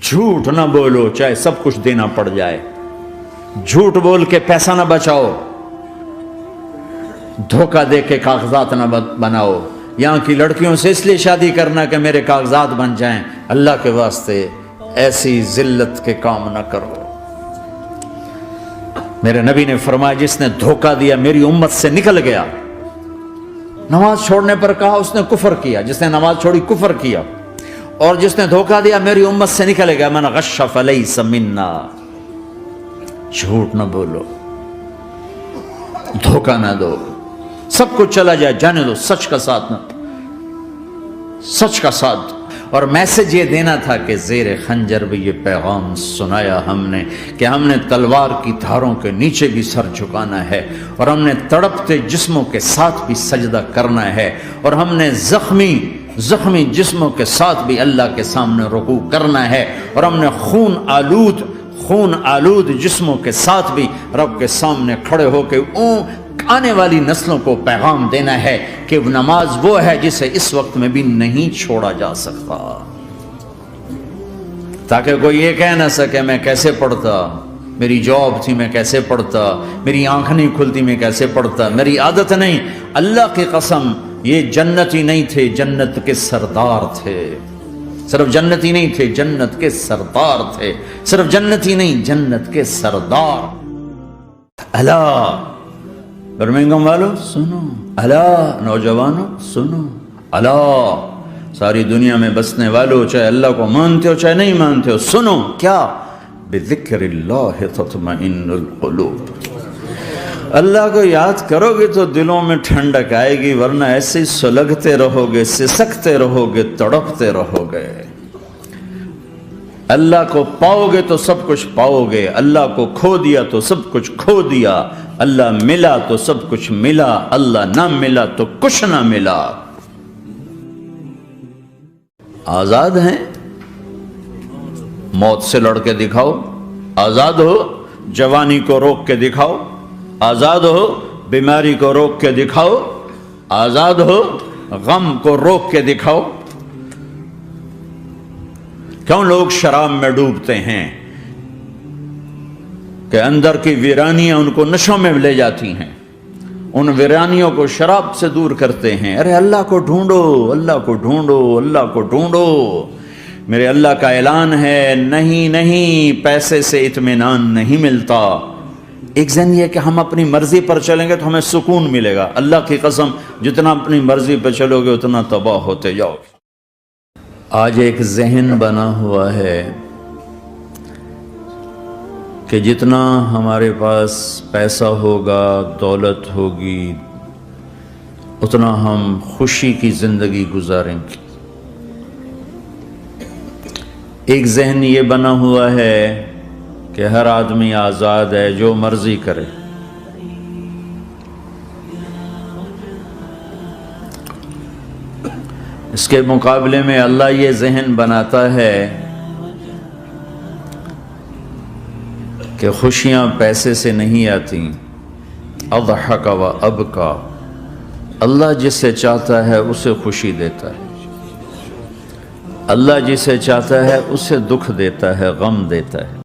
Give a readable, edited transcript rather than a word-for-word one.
جھوٹ نہ بولو چاہے سب کچھ دینا پڑ جائے، جھوٹ بول کے پیسہ نہ بچاؤ، دھوکہ دے کے کاغذات نہ بناؤ۔ یہاں کی لڑکیوں سے اس لیے شادی کرنا کہ میرے کاغذات بن جائیں، اللہ کے واسطے ایسی ذلت کے کام نہ کرو۔ میرے نبی نے فرمایا جس نے دھوکہ دیا میری امت سے نکل گیا۔ نماز چھوڑنے پر کہا اس نے کفر کیا، جس نے نماز چھوڑی کفر کیا، اور جس نے دھوکہ دیا میری امت سے نکل گیا۔ من غش فلیس منا، جھوٹ نہ بولو، دھوکہ نہ دو، سب کچھ چلا جائے جانے دو، سچ کا ساتھ نہ، سچ کا ساتھ۔ اور میسج یہ دینا تھا کہ زیر خنجر بھی یہ پیغام سنایا ہم نے کہ ہم نے تلوار کی دھاروں کے نیچے بھی سر جھکانا ہے، اور ہم نے تڑپتے جسموں کے ساتھ بھی سجدہ کرنا ہے، اور ہم نے زخمی جسموں کے ساتھ بھی اللہ کے سامنے رکوع کرنا ہے، اور ہم نے خون آلود جسموں کے ساتھ بھی رب کے سامنے کھڑے ہو کے آنے والی نسلوں کو پیغام دینا ہے کہ نماز وہ ہے جسے اس وقت میں بھی نہیں چھوڑا جا سکتا، تاکہ کوئی یہ کہہ نہ سکے میں کیسے پڑھتا، میری جاب تھی میں کیسے پڑھتا، میری آنکھ نہیں کھلتی میں کیسے پڑھتا، میری عادت نہیں۔ اللہ کی قسم یہ جنتی نہیں تھے، جنت کے سردار تھے۔ صرف جنتی نہیں تھے، جنت کے سردار تھے۔ صرف جنتی نہیں، جنت کے سردار۔ اللہ برمنگم والوں سنو، اللہ نوجوانوں سنو، اللہ ساری دنیا میں بسنے والوں، چاہے اللہ کو مانتے ہو چاہے نہیں مانتے ہو، سنو کیا؟ بذکر اللہ تطمئن القلوب، اللہ کو یاد کرو گے تو دلوں میں ٹھنڈک آئے گی، ورنہ ایسے ہی سلگتے رہو گے، سسکتے رہو گے، تڑپتے رہو گے۔ اللہ کو پاؤ گے تو سب کچھ پاؤ گے، اللہ کو کھو دیا تو سب کچھ کھو دیا، اللہ ملا تو سب کچھ ملا، اللہ نہ ملا تو کچھ نہ ملا۔ آزاد ہیں، موت سے لڑ کے دکھاؤ، آزاد ہو، جوانی کو روک کے دکھاؤ، آزاد ہو، بیماری کو روک کے دکھاؤ، آزاد ہو، غم کو روک کے دکھاؤ۔ کیوں لوگ شراب میں ڈوبتے ہیں؟ کہ اندر کی ویرانیاں ان کو نشوں میں لے جاتی ہیں، ان ویرانیوں کو شراب سے دور کرتے ہیں۔ ارے اللہ کو ڈھونڈو، اللہ کو ڈھونڈو، اللہ کو ڈھونڈو۔ میرے اللہ کا اعلان ہے، نہیں پیسے سے اطمینان نہیں ملتا۔ ایک ذہن یہ کہ ہم اپنی مرضی پر چلیں گے تو ہمیں سکون ملے گا، اللہ کی قسم جتنا اپنی مرضی پہ چلو گے اتنا تباہ ہوتے جاؤ گے۔ آج ایک ذہن بنا ہوا ہے کہ جتنا ہمارے پاس پیسہ ہوگا، دولت ہوگی، اتنا ہم خوشی کی زندگی گزاریں گے۔ ایک ذہن یہ بنا ہوا ہے کہ ہر آدمی آزاد ہے، جو مرضی کرے۔ اس کے مقابلے میں اللہ یہ ذہن بناتا ہے کہ خوشیاں پیسے سے نہیں آتی۔ اضحک و ابکا، اللہ جسے چاہتا ہے اسے خوشی دیتا ہے، اللہ جسے چاہتا ہے اسے دکھ دیتا ہے، غم دیتا ہے۔